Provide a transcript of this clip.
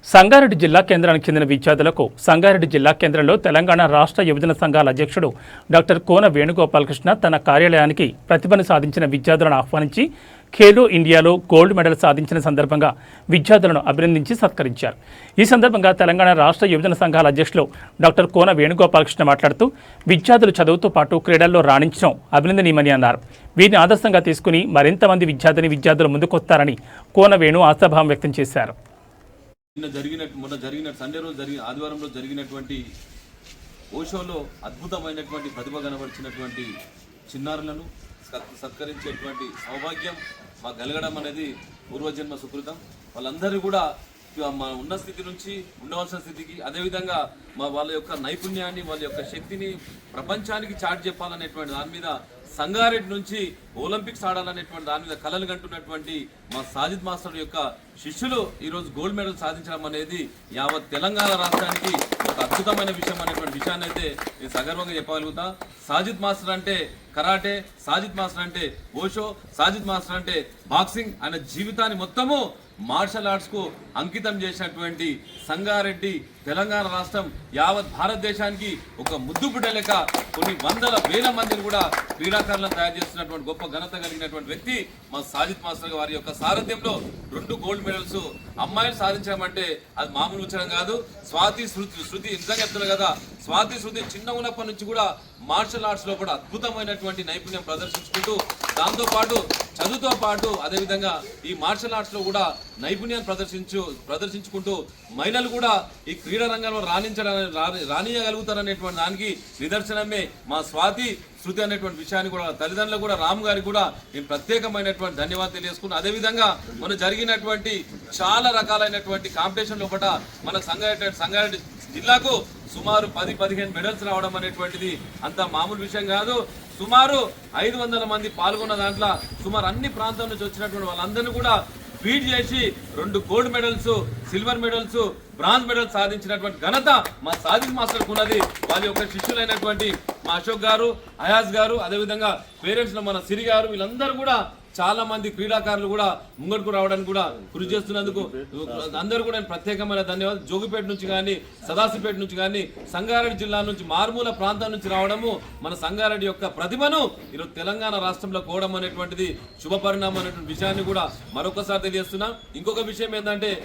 సంగారెడ్డి జిల్లా కేంద్రానికి చెందిన విద్యార్థులకు సంగారెడ్డి జిల్లా కేంద్రంలో తెలంగాణ రాష్ట్ర యువజన సంఘాల అధ్యక్షుడు డాక్టర్ కోన వేణుగోపాలకృష్ణ తన కార్యాలయానికి ప్రతిభను సాధించిన విద్యార్థులను ఆహ్వానించి ఖేలో ఇండియాలో గోల్డ్ మెడల్ సాధించిన సందర్భంగా విద్యార్థులను అభినందించి సత్కరించారు. ఈ సందర్భంగా తెలంగాణ రాష్ట్ర యువజన సంఘాల అధ్యక్షులు డాక్టర్ కోన వేణుగోపాలకృష్ణ మాట్లాడుతూ విద్యార్థులు చదువుతో పాటు క్రీడల్లో రాణించడం అభినందనీయమని అన్నారు. వీరిని ఆదర్శంగా తీసుకుని మరింతమంది విద్యార్థులు ముందుకొస్తారని కోన వేణు ఆశాభావం వ్యక్తం చేశారు. మొన్న జరిగిన సండే రోజు ఆదివారంలో జరిగినటువంటి ఓషోలో అద్భుతమైనటువంటి ప్రతిభ కనబరిచినటువంటి చిన్నారులను సత్కరించేటువంటి సౌభాగ్యం మాకు కలగడం అనేది పూర్వజన్మ సుకృతం. వాళ్ళందరూ కూడా మా ఉన్న స్థితి నుంచి ఉండవలసిన స్థితికి, అదేవిధంగా వాళ్ళ యొక్క నైపుణ్యాన్ని, వాళ్ళ యొక్క శక్తిని ప్రపంచానికి చాటి చెప్పాలనేటువంటి దాని మీద, సంగారెడ్డి నుంచి ఒలింపిక్స్ ఆడాలనేటువంటి దాని మీద కలలు కంటున్నటువంటి మా సాజిద్ మాస్టర్ యొక్క శిష్యులు ఈరోజు గోల్డ్ మెడల్ సాధించడం అనేది యావత్ తెలంగాణ రాష్ట్రానికి ఒక అద్భుతమైన విషయం అనేటువంటి విషయాన్ని అయితే నేను సగర్వంగా చెప్పగలుగుతా. సాజిద్ మాస్టర్ అంటే కరాటే, సాజిద్ మాస్టర్ అంటే ఓషో, సాజిద్ మాస్టర్ అంటే బాక్సింగ్. ఆయన జీవితాన్ని మొత్తము మార్షల్ ఆర్ట్స్కు అంకితం చేసినటువంటి సంగారెడ్డి తెలంగాణ రాష్ట్రం యావత్ భారతదేశానికి ఒక ముద్దు బిడ్డలేక కొన్ని వందల వేల మందిని కూడా క్రీడాకారులను తయారు చేస్తున్నటువంటి గొప్ప ఘనత కలిగినటువంటి వ్యక్తి మా సాజిద్ మాస్టర్ వారి యొక్క సారథ్యంలో 2 గోల్డ్ మెడల్స్ అమ్మాయిలు సాధించామంటే అది మామూలు విషయం కాదు. స్వాతి శృతి నిజంగా చెప్తున్నారు కదా, స్వాతి శృతి చిన్న ఉన్నప్పటి నుంచి కూడా మార్షల్ ఆర్ట్స్ లో కూడా అద్భుతమైనటువంటి నైపుణ్యం ప్రదర్శించుకుంటూ, దాంతో పాటు చదువుతో పాటు అదేవిధంగా ఈ మార్షల్ ఆర్ట్స్ లో కూడా నైపుణ్యాన్ని ప్రదర్శించుకుంటూ మహిళలు కూడా ఈ క్రీడా రంగంలో రాణియగలుగుతారనేటువంటి దానికి నిదర్శనమే మా స్వాతి శృతి అనేటువంటి విషయాన్ని కూడా తల్లిదండ్రులు కూడా రామ్ గారికి కూడా నేను ప్రత్యేకమైనటువంటి ధన్యవాదాలు తెలియజేసుకున్నాను. అదేవిధంగా మన జరిగినటువంటి చాలా రకాలైనటువంటి కాంపిటీషన్ లోపల మన సంగారెడ్డి జిల్లాకు సుమారు 10-15 మెడల్స్ రావడం అనేటువంటిది అంత మామూలు విషయం కాదు. సుమారు 500 మంది పాల్గొన్న దాంట్లో సుమారు అన్ని ప్రాంతాల నుంచి వచ్చినటువంటి వాళ్ళందరినీ కూడా బీట్ చేసి 2 gold medals, silver medals, bronze medals సాధించినటువంటి ఘనత మా సాజిద్ మాస్టర్ ఉన్నది. వాళ్ళ యొక్క శిష్యులైనటువంటి మా అశోక్ గారు, అయాజ్ గారు, అదేవిధంగా పేరెంట్స్ లో మన సిరి గారు, వీళ్ళందరూ కూడా చాలా మంది క్రీడాకారులు కూడా ముంగడుకు రావడానికి కూడా కృషి చేస్తున్నందుకు అందరూ కూడా ప్రత్యేకమైన ధన్యవాదాలు. జోగిపేట నుంచి కానీ, సదాశివపేట నుంచి కానీ, సంగారెడ్డి జిల్లా నుంచి మారుమూల ప్రాంతం నుంచి రావడము మన సంగారెడ్డి యొక్క ప్రతిభను ఈరోజు తెలంగాణ రాష్ట్రంలో కోవడం అనేటువంటిది శుభ పరిణామం అనేటువంటి విషయాన్ని కూడా మరొకసారి తెలియజేస్తున్నా. ఇంకొక విషయం ఏంటంటే